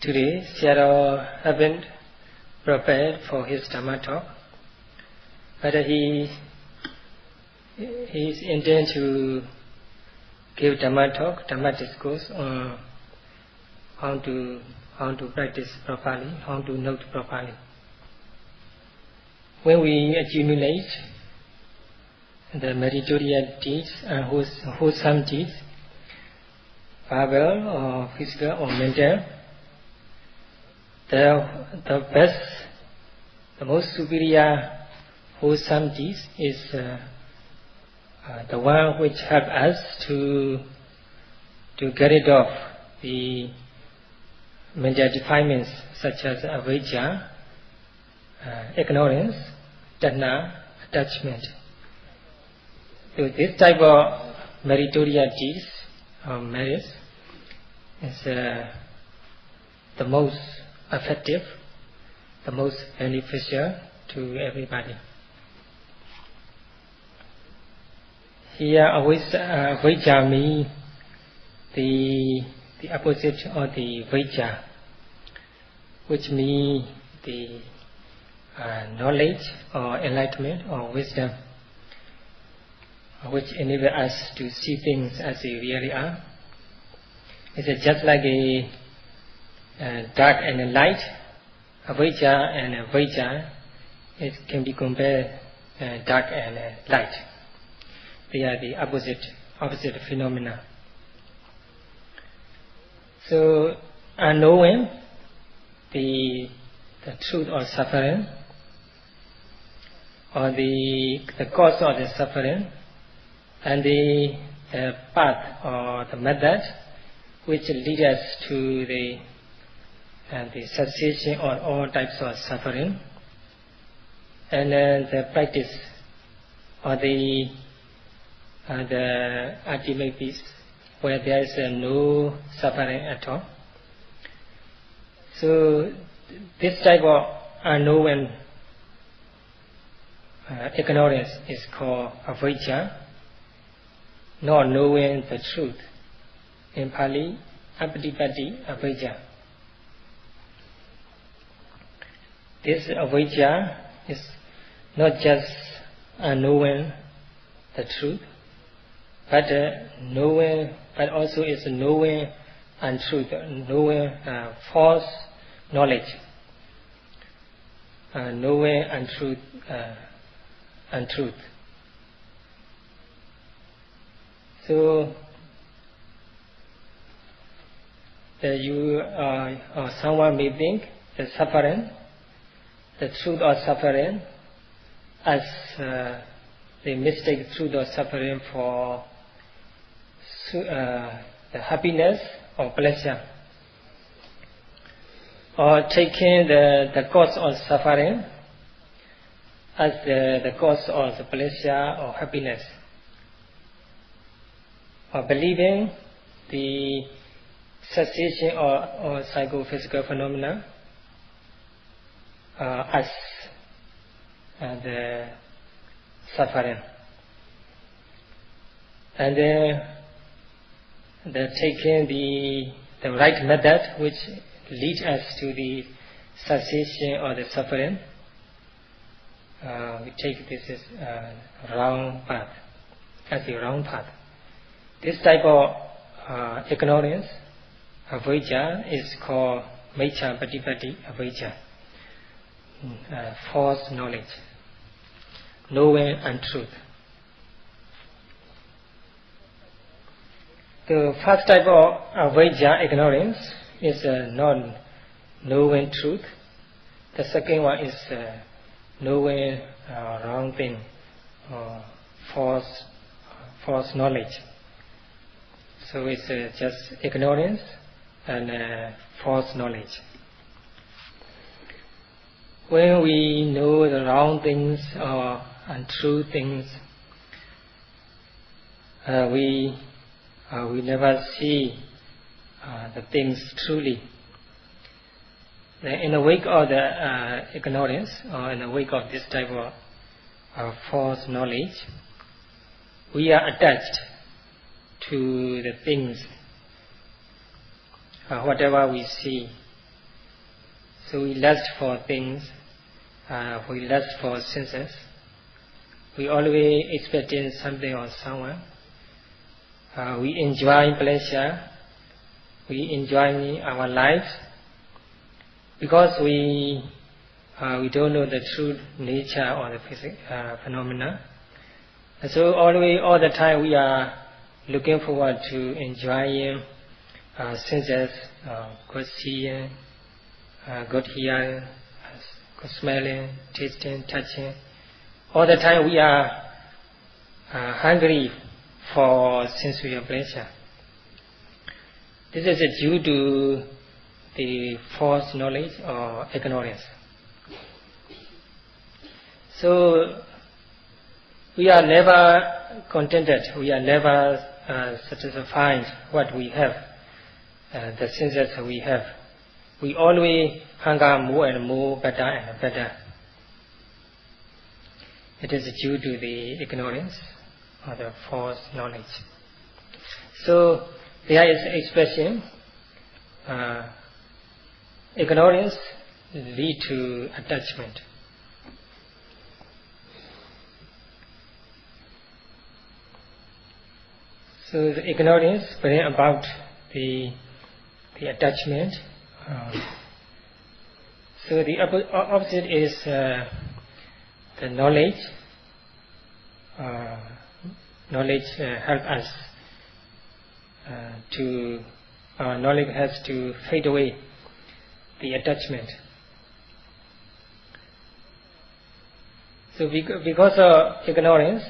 Today, Sayadaw haven't prepared for his Dhamma talk, but he's intended to give Dhamma talk, Dhamma discourse on how to practice properly, how to note properly. When we accumulate the meritorious deeds and wholesome deeds, verbal or physical or mental, the best, the most superior wholesome deeds is the one which help us to get rid of the mental defilements such as avijja, ignorance, tanha, attachment. So this type of meritorious deeds or merits is the most effective, the most beneficial to everybody. Here avijja means the opposite of the vijja, which means the knowledge or enlightenment or wisdom, which enable us to see things as they really are. It's just like a dark and a light. Avijja and vijja, it can be compared dark and light. They are the opposite phenomena. So, unknowing the truth or suffering, or the cause of the suffering, and the path or the method which lead us to the cessation of all types of suffering, and then the practice or the ultimate peace, where there is no suffering at all. So this type of unknown ignorance is called avijja, not knowing the truth. In Pali, apatipatti avijja. This avijja is not just knowing the truth, but also is knowing untruth, knowing false knowledge, knowing untruth. So that you or someone may think the suffering, the truth or suffering, as they mistake truth or suffering for the happiness or pleasure, or taking the cause of suffering as the cause of the pleasure or happiness, or believing the cessation or psychophysical phenomena as the suffering, and then taking the right method which leads us to the cessation or the suffering, we take this as wrong path, as the wrong path. This type of ignorance, avijja, is called miccha patipatti avijja, false knowledge, knowing untruth. The first type of avijja, ignorance, is not knowing truth. The second one is knowing wrong thing, or false knowledge. So it's just ignorance and false knowledge. When we know the wrong things or untrue things, we never see the things truly. In the wake of the ignorance, or in the wake of this type of false knowledge, we are attached to the things, whatever we see, So we lust for things, we lust for senses. We always expecting something or someone. We enjoy pleasure. We enjoy our life because we don't know the true nature or the phenomena. And so always, all the time, we are looking forward to enjoying senses, good seeing, good hearing, good smelling, tasting, touching. All the time we are hungry for sensual pleasure. This is due to the false knowledge or ignorance. So we are never contented, we are never satisfied what we have, the senses we have. We always hunger more and more, better and better. It is due to the ignorance or the false knowledge. So there is expression, ignorance lead to attachment. So the ignorance bring about the attachment. So the opposite is the knowledge. Knowledge helps us knowledge has to fade away the attachment. So because of ignorance,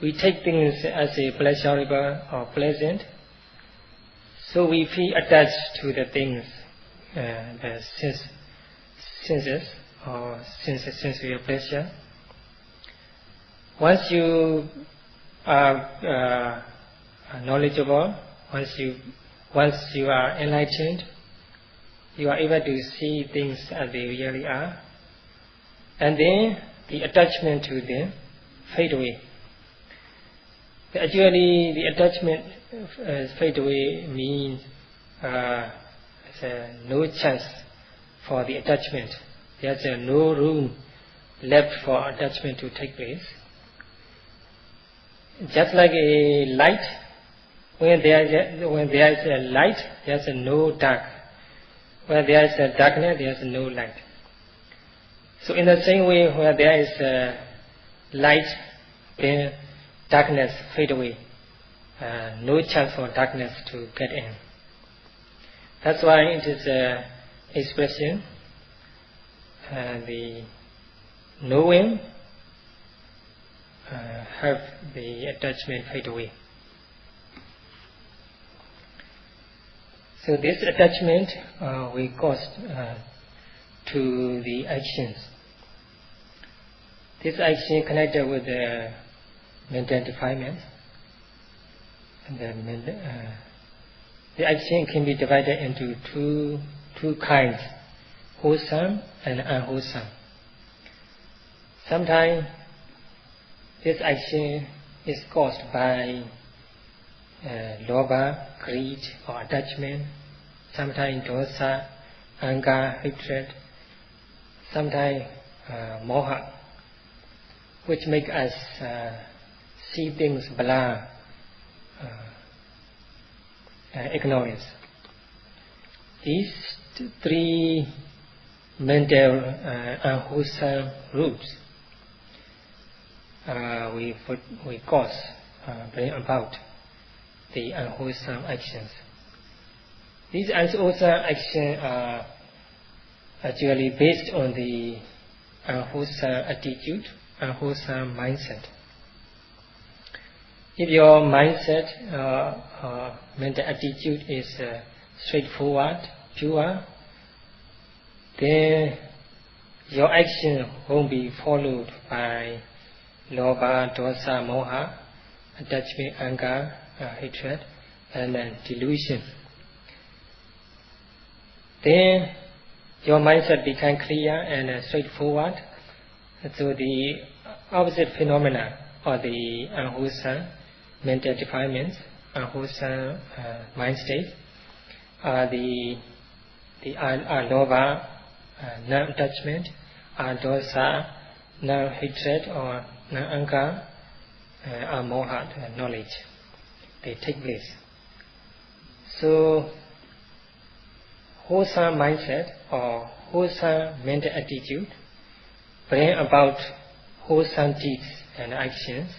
we take things as a pleasurable or pleasant. So we feel attached to the things, the senses or sensual pleasure. Once you are knowledgeable, once you are enlightened, you are able to see things as they really are, and then the attachment to them fade away. Actually, the attachment fade away means there's no chance for the attachment. There's no room left for attachment to take place. Just like a light, when there is a light, there's no dark. Where there is a darkness, there's no light. So in the same way, where there is a light, then darkness fade away. No chance for darkness to get in. That's why it is expression, the knowing have the attachment fade away. So this attachment will cause to the actions. This action connected with the mental defilement. And the action can be divided into two kinds, wholesome and unwholesome. Sometimes this action is caused by lobha, greed or attachment, sometimes dosa, anger, hatred, sometimes moha, which make us see things blur, ignorance. These three mental unwholesome roots we cause, bring about the unwholesome actions. These unwholesome actions are actually based on the unwholesome attitude, unwholesome mindset. If your mindset, mental attitude is straightforward, pure, then your action won't be followed by lobha, dosa, moha, attachment, anger, hatred, and delusion. Then your mindset becomes clear and straightforward. So the opposite phenomena or the unwholesome mental defilements, unwholesome mind state, are the the aloba, non-attachment, dosa, non-hatred or non-anger, moha, knowledge. They take place. So, wholesome mindset or wholesome mental attitude bring about wholesome deeds and actions.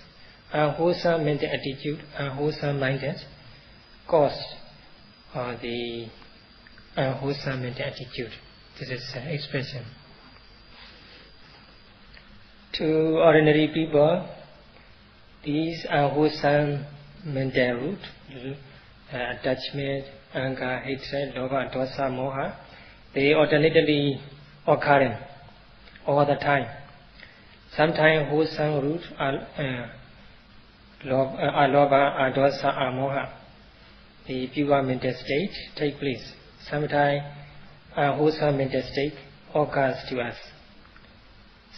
Unwholesome mental attitude, unwholesome mindset cause the unwholesome mental attitude. This is an expression. To ordinary people, these unwholesome mental root, attachment, anger, hatred, lobha, dosa, moha, they alternately occurring all the time. Sometimes wholesome root lobha, dosa, moha, the pure mental state take place. Sometimes wholesome mental state occurs to us.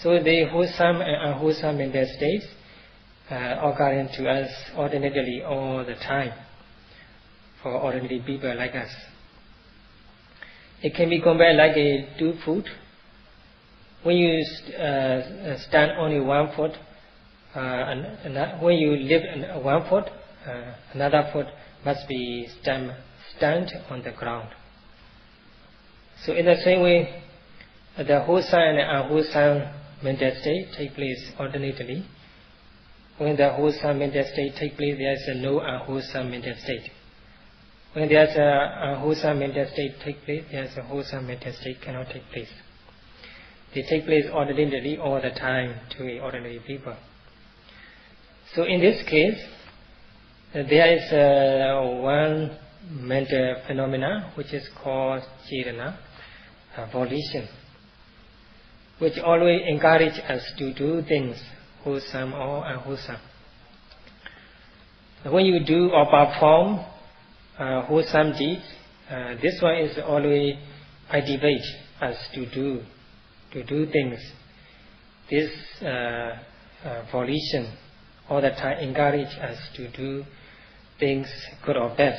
So the wholesome and unwholesome mental states occurring to us alternately all the time for ordinary people like us. It can be compared like two foot. When you stand only 1 foot, when you live in 1 foot, another foot must be stand on the ground. So in the same way, the wholesome and unwholesome mental state take place alternately. When the wholesome mental state take place, there is no unwholesome mental state. When there is a unwholesome mental state take place, there is a wholesome mental state cannot take place. They take place ordinarily all the time to ordinary people. So in this case, there is one mental phenomena which is called chetana, volition, which always encourage us to do things, wholesome or unwholesome. When you do or perform wholesome deeds, this one is always motivate us to do things. This volition all the time encourage us to do things good or bad.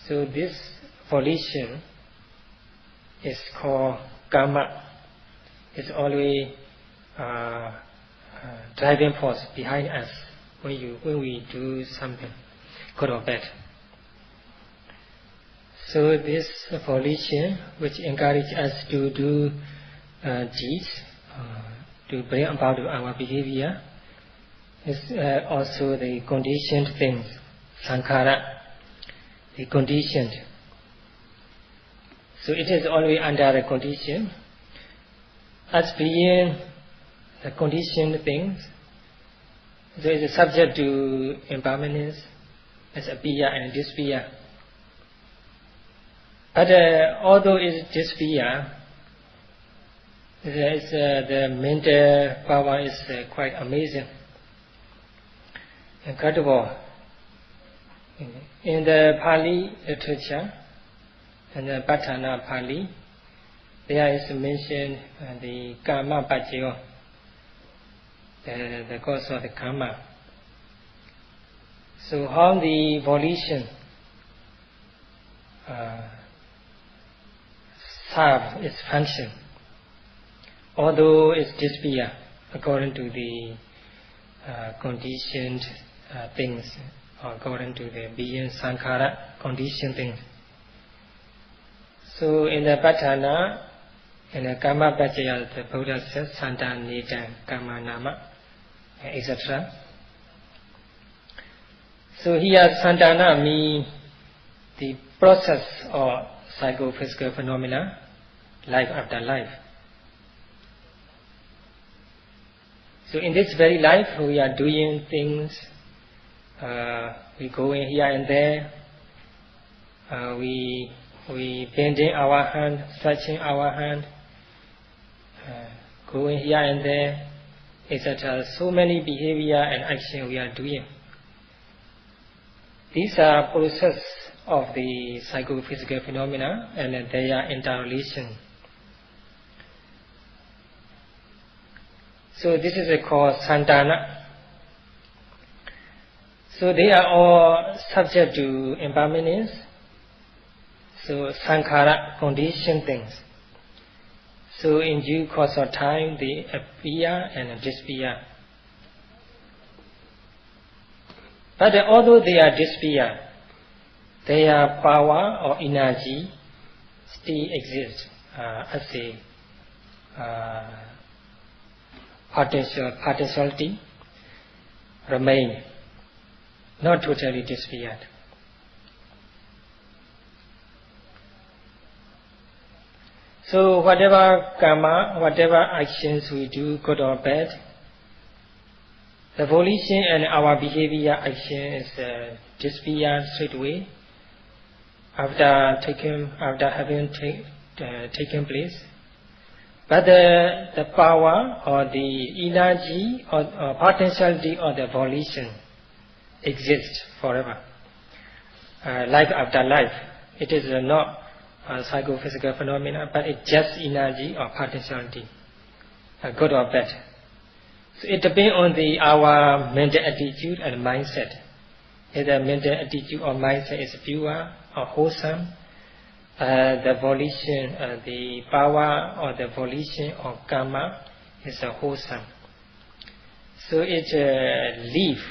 So this volition is called karma. It's always driving force behind us when we do something good or bad. So this volition which encourages us to do deeds, to bring about our behavior, is also the conditioned things, sankhara, the conditioned. So it is always under the condition. As being the conditioned things, so it is subject to impermanence, as appear and disappear. But although it is disappear, the mental power is quite amazing, incredible. In the Pali literature, in the Patthana Pali, there is mentioned the karma pajyo, the cause of the karma. So how the volition serve its function, although it's disappear according to the conditioned things, or according to the being sankhara, conditioned things. So in the Patthana, in the Karma Pajaya, the Buddha says Santa Nita Karma Nama, etc. So here Santana means the process of psychophysical phenomena, life after life. So in this very life we are doing things, we go in here and there, we bending our hand, stretching our hand, going here and there, etc. So many behavior and action we are doing. These are process of the psychophysical phenomena and their interrelation. So this is called santana. So they are all subject to impermanence. So sankhara, conditioned things. So in due course of time, they appear and disappear. But although they are disappear, their power or energy still exists as a potentiality remain, not totally disappeared. So whatever karma, whatever actions we do, good or bad, the volition and our behavior action is disappeared straight away after having taken place. But the power or the energy or potentiality of the volition exists forever. Life after life. It is not a psychophysical phenomena, but it's just energy or potentiality, good or bad. So it depends on our mental attitude and mindset. If the mental attitude or mindset is pure or wholesome, the volition, the power or the volition or karma is wholesome. So it lives,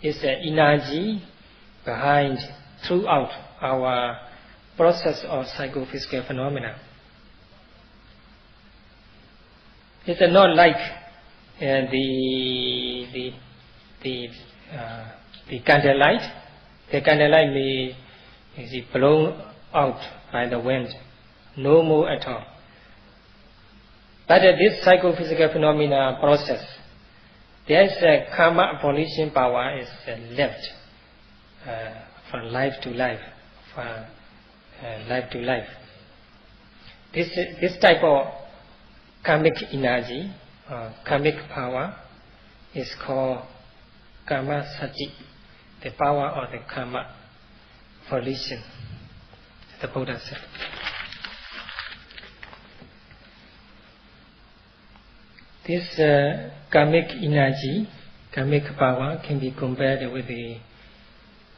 it's energy behind throughout our process of psychophysical phenomena. It's not like the candlelight. The candlelight may be blown out by the wind, no more at all. But this psychophysical phenomena process, there is a karma volition power is left from life to life, from life to life. This type of karmic energy, karmic power, is called karma sati, the power of the karma volition, the Buddha said. This karmic energy, karmic power can be compared with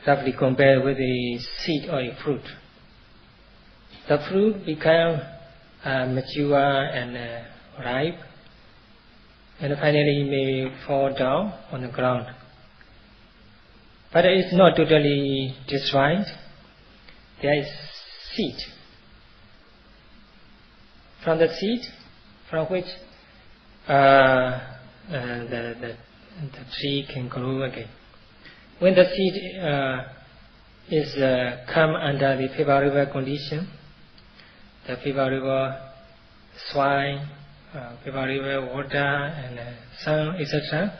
roughly compared with a seed or a fruit. The fruit become mature and ripe, and finally may fall down on the ground. But it is not totally destroyed. There is seed. From the seed, from which the tree can grow again. When the seed is come under the favorable condition, the favorable soil, favorable water and sun, etc.,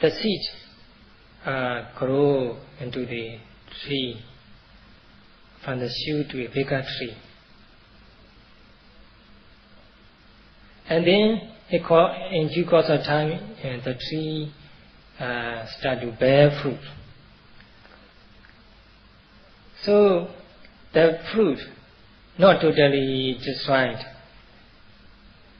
the seed grow into the tree, from the shoot to a bigger tree. And then in due course of time, the tree start to bear fruit. So the fruit not totally destroyed.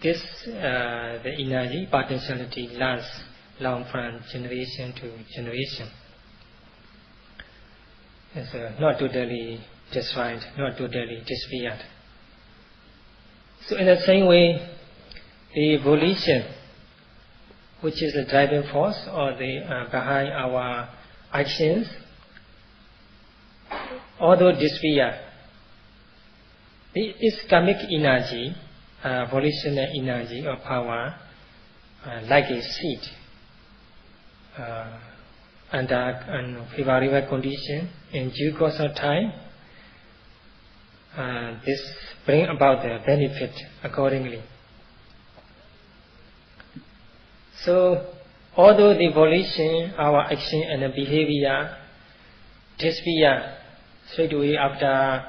This the energy potentiality lasts long from generation to generation. It's not totally destroyed, not totally disappeared. So in the same way, the volition, which is the driving force or the behind our actions, although disappear, this karmic energy, volitional energy or power, like a seed, under favorable condition, in due course of time, this bring about the benefit accordingly. So, although the volition, our action and the behavior disappear straight away after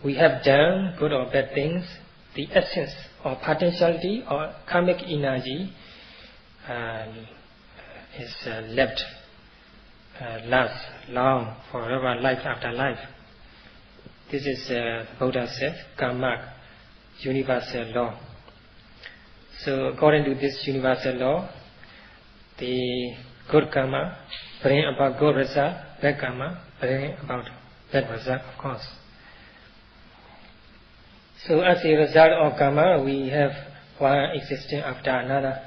we have done good or bad things, the essence or potentiality or karmic energy is left, lasts long, forever, life after life. This is Buddha said, karma, universal law. So according to this universal law, the good karma bring about good result, bad karma bring about bad result, of course. So as a result of karma, we have one existence after another,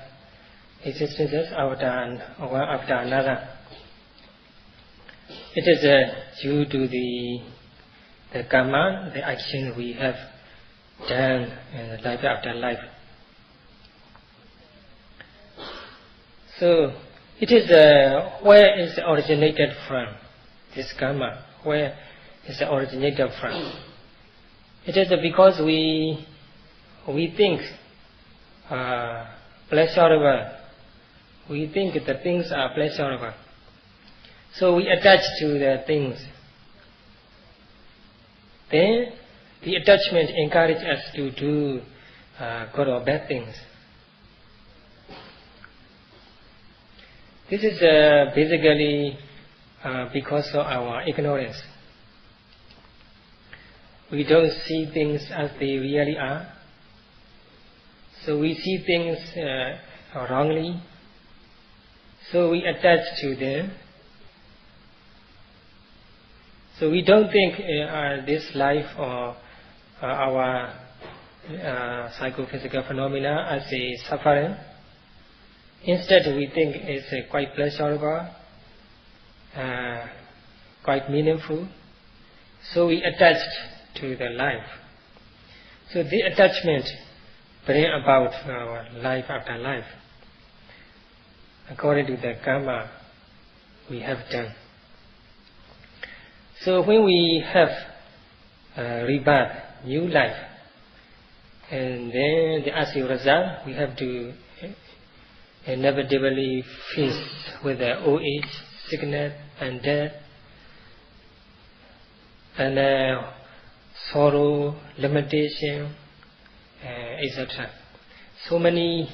existences after one after another. It is due to the karma, the action we have done life after life. So it is where is it originated from, this karma, where is it originated from? It is because we think pleasurable, we think the things are pleasurable. So we attach to the things. Then the attachment encourages us to do good or bad things. This is basically because of our ignorance. We don't see things as they really are. So we see things wrongly. So we attach to them. So we don't think this life or our psychophysical phenomena as a suffering. Instead, we think it's quite pleasurable, quite meaningful. So we attached to the life. So the attachment brings about our life after life, according to the karma we have done. So when we have rebirth, new life, and then as a result, we have to inevitably face with the old age, sickness, and death, and sorrow, limitation, etc. So many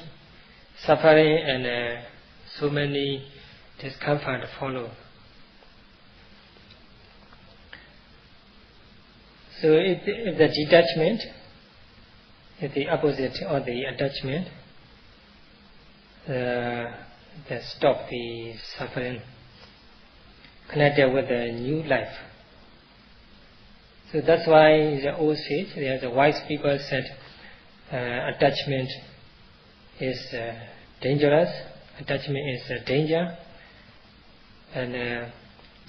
suffering and so many discomfort follow. So if the detachment is the opposite of the attachment, that stop the suffering connected with the new life. So that's why the old sage, the wise people said, attachment is dangerous, attachment is a danger, and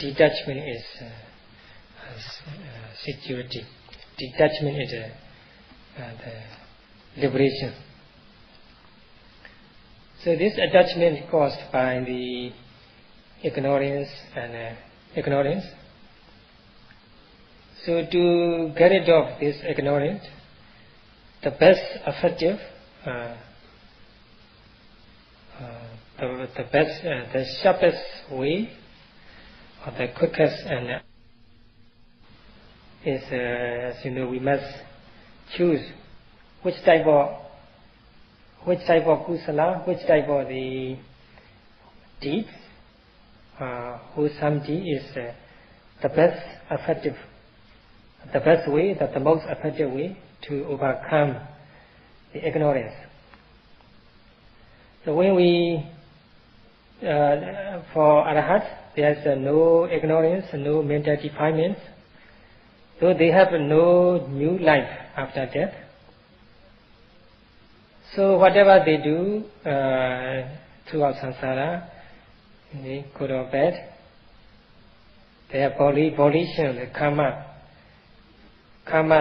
detachment is security. Detachment is the liberation. So this attachment caused by the ignorance and ignorance. So to get rid of this ignorance, the best effective, the sharpest way, or the quickest, and is, as you know, we must choose which type of kusala, which type of the deeds, wholesome deed is the best effective, the best way, the most effective way to overcome the ignorance. So when we, for Arahats, there's no ignorance, no mental defilements, so they have no new life after death. So whatever they do throughout samsara, good or bad, their volition, the karma,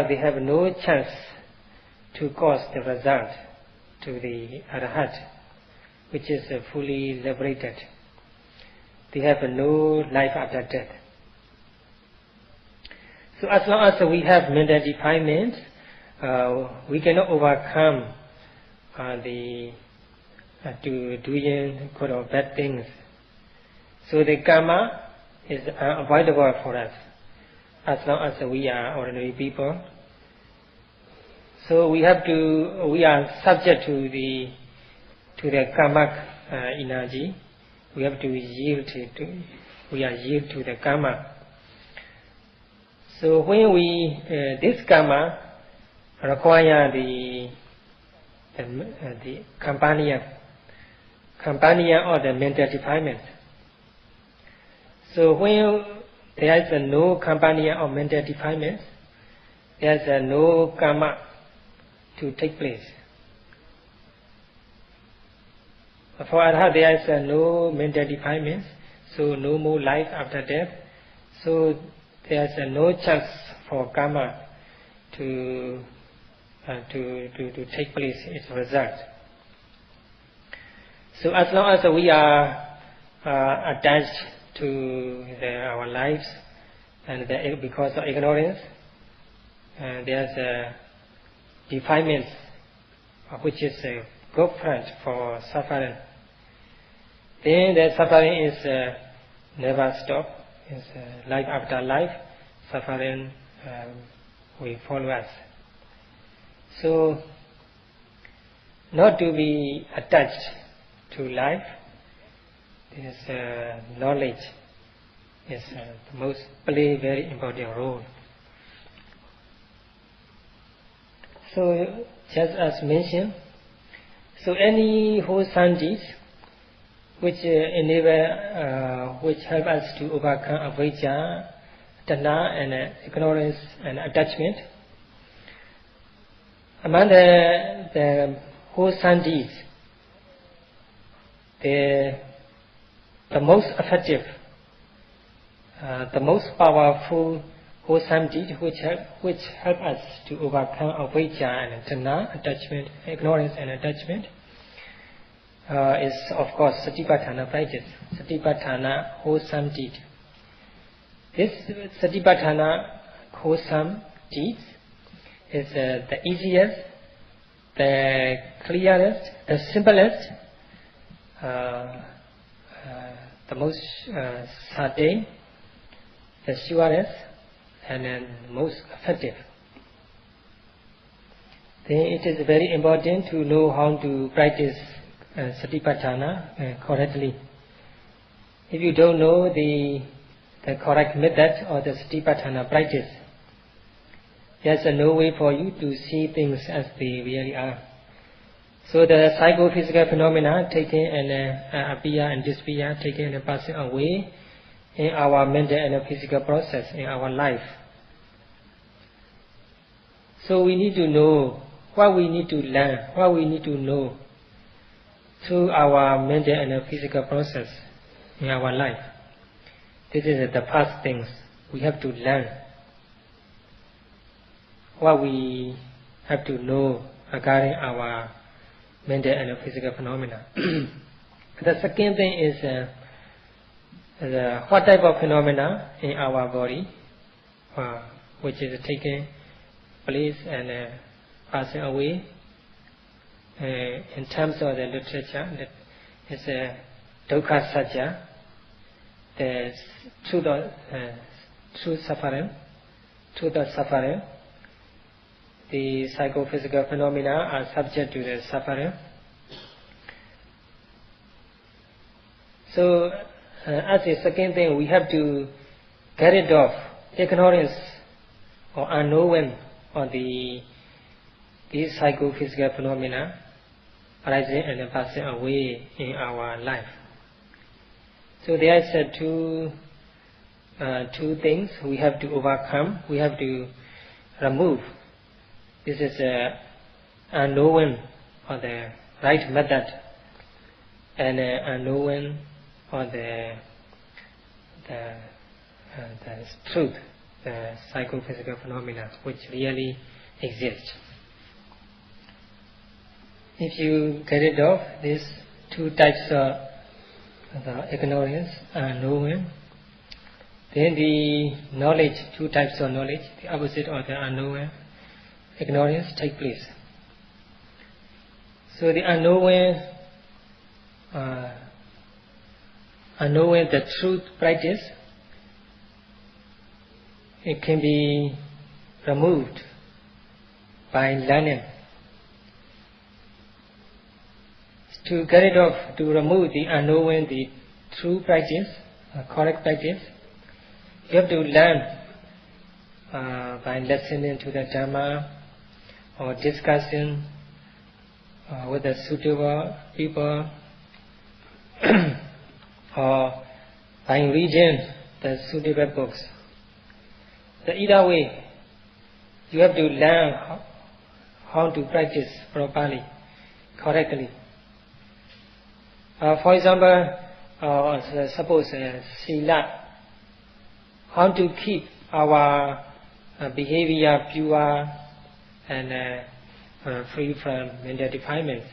they have no chance to cause the result to the Arahat, which is fully liberated. They have no life after death. So as long as we have mental defilement, we cannot overcome to doing good or bad things. So the karma is unavoidable for us as long as we are ordinary people. So we are subject to the karmic energy. We have to yield to the karma. So when this karma require the companion or the mental defilement. So when there is no companion or mental defilement, there is no karma to take place. For Arhat there is no mental defilements, so no more life after death, so there is no chance for karma to take place, its result. So as long as we are attached to our lives, and because of ignorance, there's a defilement which is a girlfriend for suffering. Then the suffering is never stop. It's life after life, suffering will follow us. So, not to be attached to life, this knowledge is the most play very important role. So, just as mentioned, so any wholesome deeds which enable, which help us to overcome avijja, tanha, and ignorance and attachment. Among the wholesome deeds, the most effective, the most powerful wholesome deed which help us to overcome avijja and tanha, attachment, ignorance and attachment, is of course satipatthana practice, satipatthana wholesome deed. This satipatthana wholesome deeds is the easiest, the clearest, the simplest, the most certain, the surest, and then most effective. Then it is very important to know how to practice satipatthana correctly. If you don't know the correct method or the satipatthana practice, there's no way for you to see things as they really are. So the psychophysical phenomena taken and appear and disappear, taken and passing away in our mental and physical process in our life. So we need to know what we need to learn, what we need to know through our mental and physical process in our life. This is the first things we have to learn. What we have to know regarding our mental and physical phenomena. The second thing is what type of phenomena in our body which is taking place and passing away. In terms of the literature, it's dukkha satya, the truth of suffering. The psychophysical phenomena are subject to the suffering. So, as a second thing, we have to get rid of ignorance or unknowing on these psychophysical phenomena arising and passing away in our life. So there is two things we have to overcome. We have to remove. This is unknowing on the right method and unknowing on the truth, the psychophysical phenomena which really exist. If you get rid of these two types of the ignorance and knowing, then the knowledge, two types of knowledge, the opposite of the unknowing, ignorance take place. So the unknowing the truth practice, it can be removed by learning. To get rid of, to remove the unknowing, the true practice, correct practice, you have to learn by listening to the Dhamma or discussing with the suitable people or by reading the suitable books. So either way, you have to learn how to practice properly, correctly. For example, suppose sila, how to keep our behavior pure and free from mental defilements.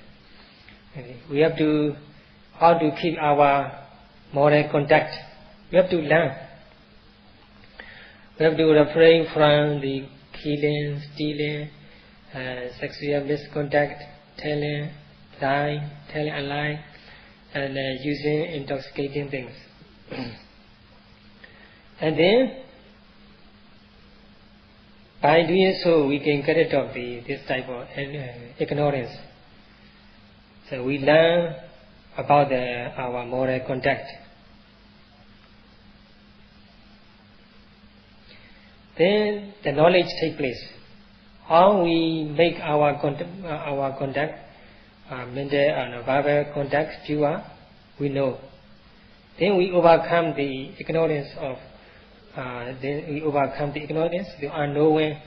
We have to how to keep our moral conduct. We have to learn. We have to refrain from the killing, stealing, sexual misconduct, telling a lie, and using intoxicating things. And then, by doing so, we can get rid of this type of ignorance. So we learn about our moral conduct. Then the knowledge takes place. How we make our conduct, mental and verbal conduct pure, we know. Then we overcome the ignorance the unknowing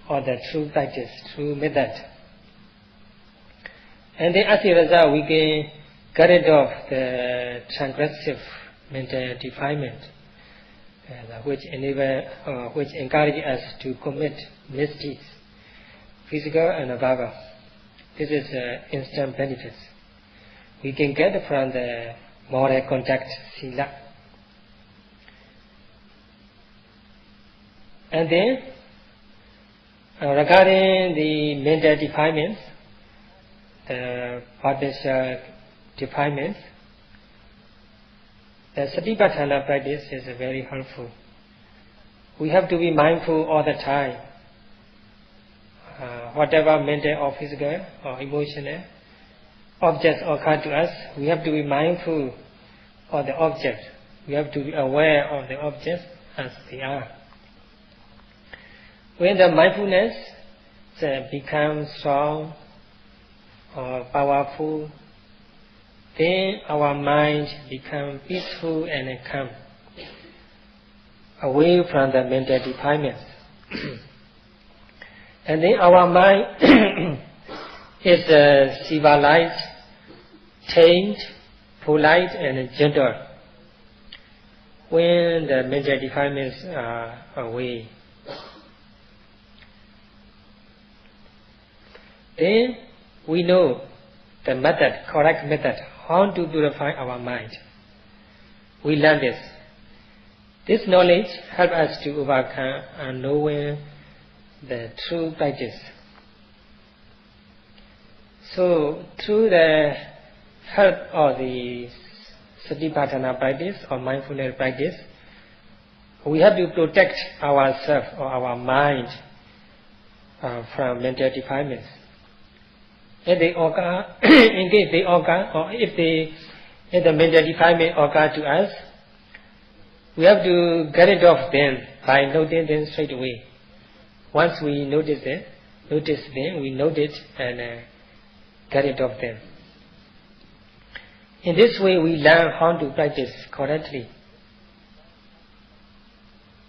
or the true practice, true method. And then as a result, we can get rid of the transgressive mental defilement, which encourage us to commit misdeeds, physical and verbal. This is instant benefits we can get from the moral conduct, sila. And then, regarding the mental defilements, the partial defilements, the satipatthana practice is very helpful. We have to be mindful all the time. Whatever mental or physical or emotional objects occur to us, we have to be mindful of the object. We have to be aware of the objects as they are. When the mindfulness becomes strong or powerful, then our mind becomes peaceful and calm, away from the mental defilements. And then our mind is civilized, tamed, polite and gentle when the mental defilements are away. Then we know the method, correct method, how to purify our mind. We learn this. This knowledge helps us to overcome unknowing the true practice. So through the help of the satipatthana practice or mindfulness practice, we have to protect ourselves or our mind from mental defilements. If they occur, in case they occur, or if the mental defilement occur to us, we have to get rid of them by noting them straight away. Once we notice them, we note it and get rid of them. In this way, we learn how to practice correctly.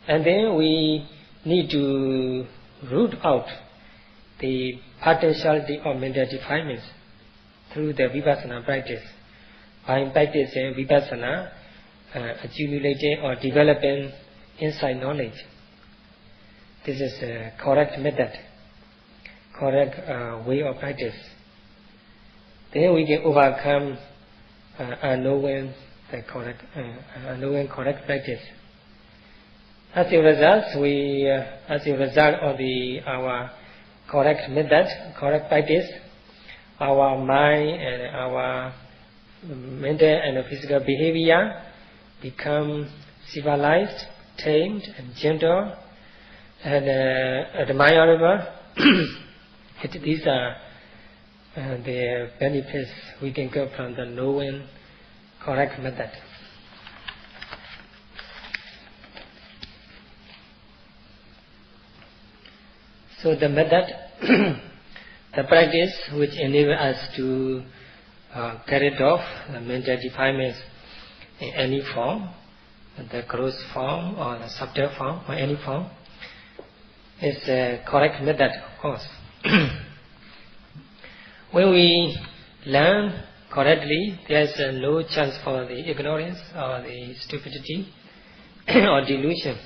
And then we need to root out the potentiality of mental defilements through the vipassana practice. By practicing vipassana, accumulating or developing insight knowledge. This is a correct method, correct way of practice. Then we can overcome unknowing correct practice. As a result of our correct method, correct practice, our mind and our mental and physical behavior become civilized, tamed and gentle and admirable. These are the benefits we can get from the knowing correct method. So the method, the practice which enables us to get rid of the mental defilements in any form, the gross form or the subtle form or any form, is a correct method, of course. When we learn correctly, there is no chance for the ignorance or the stupidity or delusion.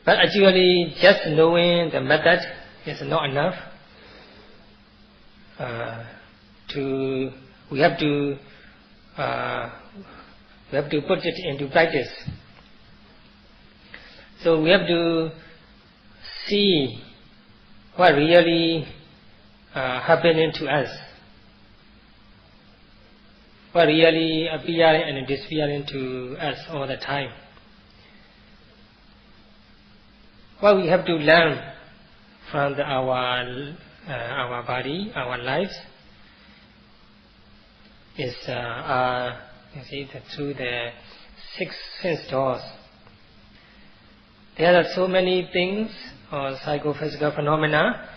But actually, just knowing the method is not enough. We have to put it into practice. So we have to see what really happening to us, what really appearing and disappearing to us all the time. What we have to learn from our body, our lives, is through the 6 sense doors. There are so many things or psychophysical phenomena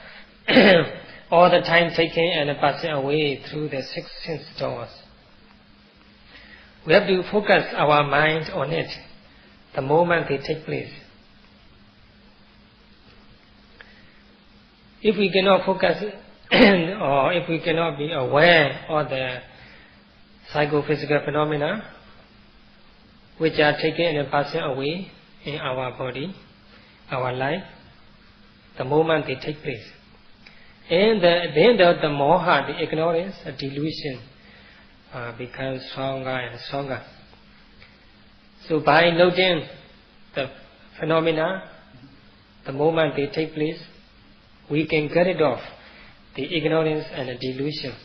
all the time taken and passing away through the 6 sense doors. We have to focus our mind on it the moment they take place. If we cannot focus or if we cannot be aware of the psychophysical phenomena which are taken and passing away in our body, our life, the moment they take place, and then the moha, the ignorance, the delusion becomes stronger and stronger. So by noting the phenomena, the moment they take place, we can get rid of the ignorance and the delusion.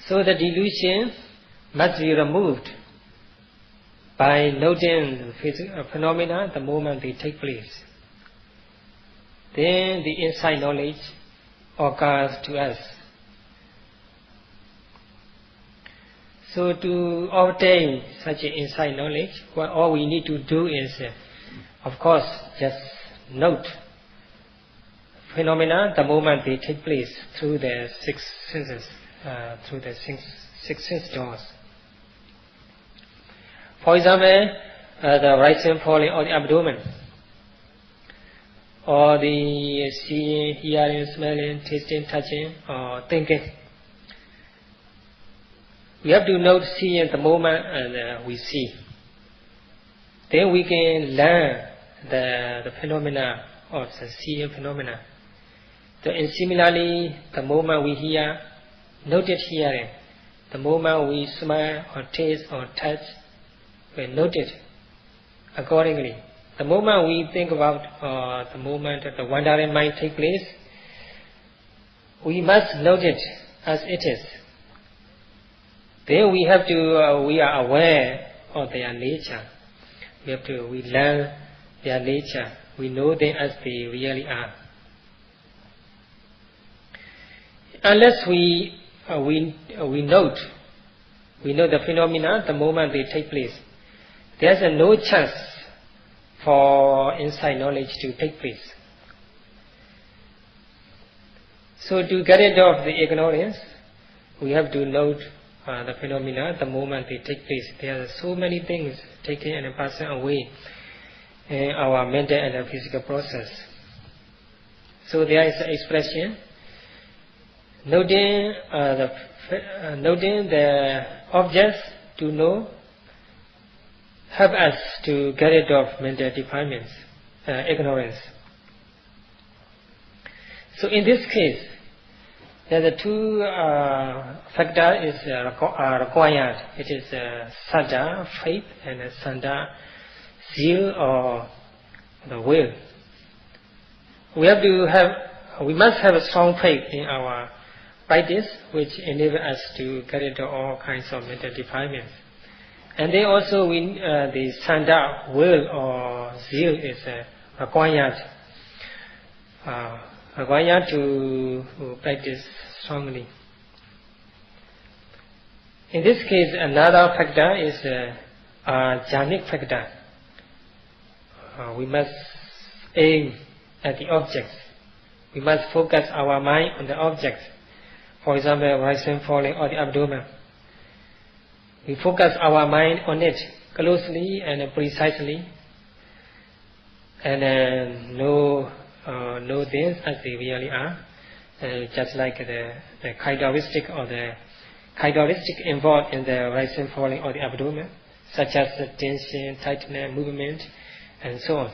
So the delusion must be removed by noting the phenomena the moment they take place. Then the insight knowledge occurs to us. So to obtain such an insight knowledge, all we need to do is, of course, just note phenomena the moment they take place through the 6 senses, through the six sense doors. For example, the rising, falling of the abdomen, or the seeing, hearing, smelling, tasting, touching, or thinking. We have to note seeing the moment and we see. Then we can learn the phenomena of the seeing phenomena. So, and similarly, the moment we hear, note it hearing. The moment we smell or taste or touch, we note it accordingly. The moment we think about the moment the wandering mind take place, we must note it as it is. Then we are aware of their nature. We learn their nature. We know them as they really are. Unless we note the phenomena the moment they take place, there's no chance for insight knowledge to take place. So to get rid of the ignorance, we have to note the phenomena the moment they take place. There are so many things taken and passing away in our mental and physical process. So there is an expression, noting the objects to know help us to get rid of mental defilements, ignorance. So in this case, there are 2 factors are required. It is saddha, faith, and sandha, zeal or the will. We must have a strong faith in our practice, which enables us to get rid of all kinds of mental defilements. And then also the sandha, will or zeal is required to practice strongly. In this case, another factor is jhanic factor. We must aim at the objects. We must focus our mind on the objects. For example, rising, falling, or the abdomen. We focus our mind on it closely and precisely, and know know things as they really are, just like the characteristic or the characteristic involved in the rising, falling of the abdomen, such as the tension, tightness, movement, and so on.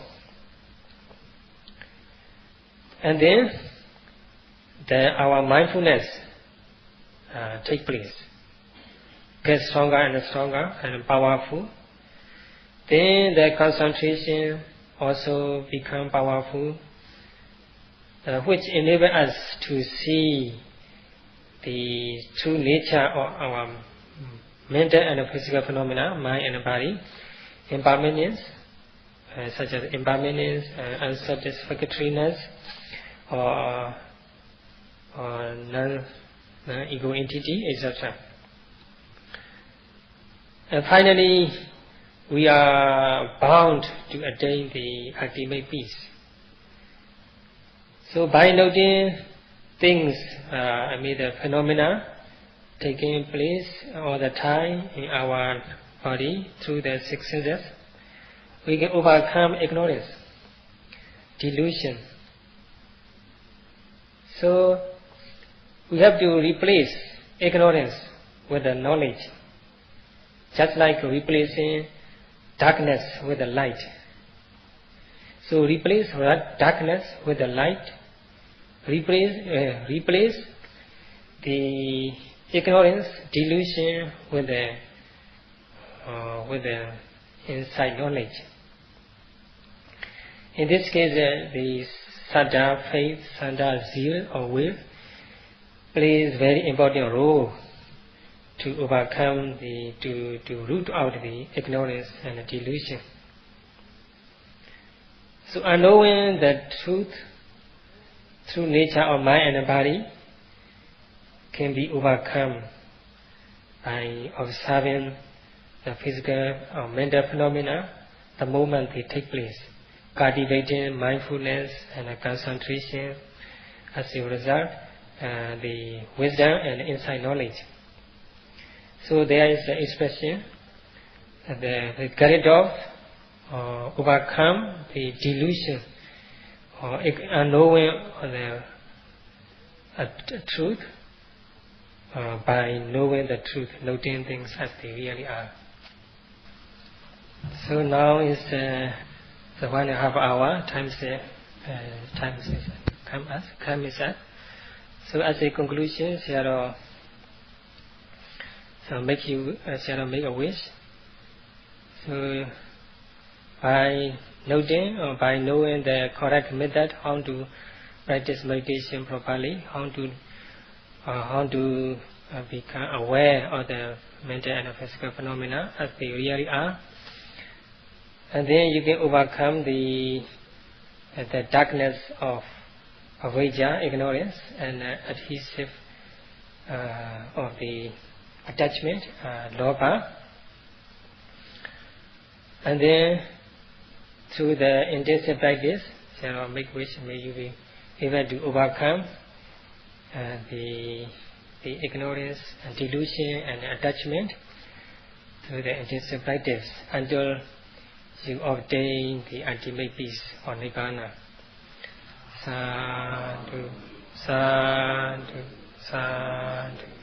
And then our mindfulness take place, get stronger and stronger and powerful. Then the concentration also become powerful, which enable us to see the true nature of our mental and physical phenomena, mind and body, impermanence, such as impermanence, unsatisfactoriness, or non-ego entity, etc. And finally, we are bound to attain the ultimate peace. So by noting things, the phenomena taking place all the time in our body through the six senses, we can overcome ignorance, delusion. So we have to replace ignorance with the knowledge, just like replacing darkness with the light. So replace that darkness with the light, replace the ignorance, delusion with the inside knowledge. In this case, the Saddha, faith, Saddha, zeal or will plays very important role to overcome to root out the ignorance and the delusion. So knowing the truth, true nature of mind and body can be overcome by observing the physical or mental phenomena the moment they take place, cultivating mindfulness and concentration. As a result, the wisdom and insight knowledge. So there is the expression, the get rid of or overcome the delusion or unknowing the truth by knowing the truth, noting things as they really are. So now is the 1.5 hour time is up. So as a conclusion, Sayadaw make a wish. So by noting or by knowing the correct method how to practice meditation properly, how to become aware of the mental and physical phenomena as they really are, and then you can overcome the darkness of avijja, ignorance, and adhesive of the attachment, lobha. And then through the intensive practice, so make wish, may you be able to overcome the ignorance and delusion and attachment through the intensive practice until you obtain the ultimate peace or nibbana. Sadhu, sadhu, sadhu.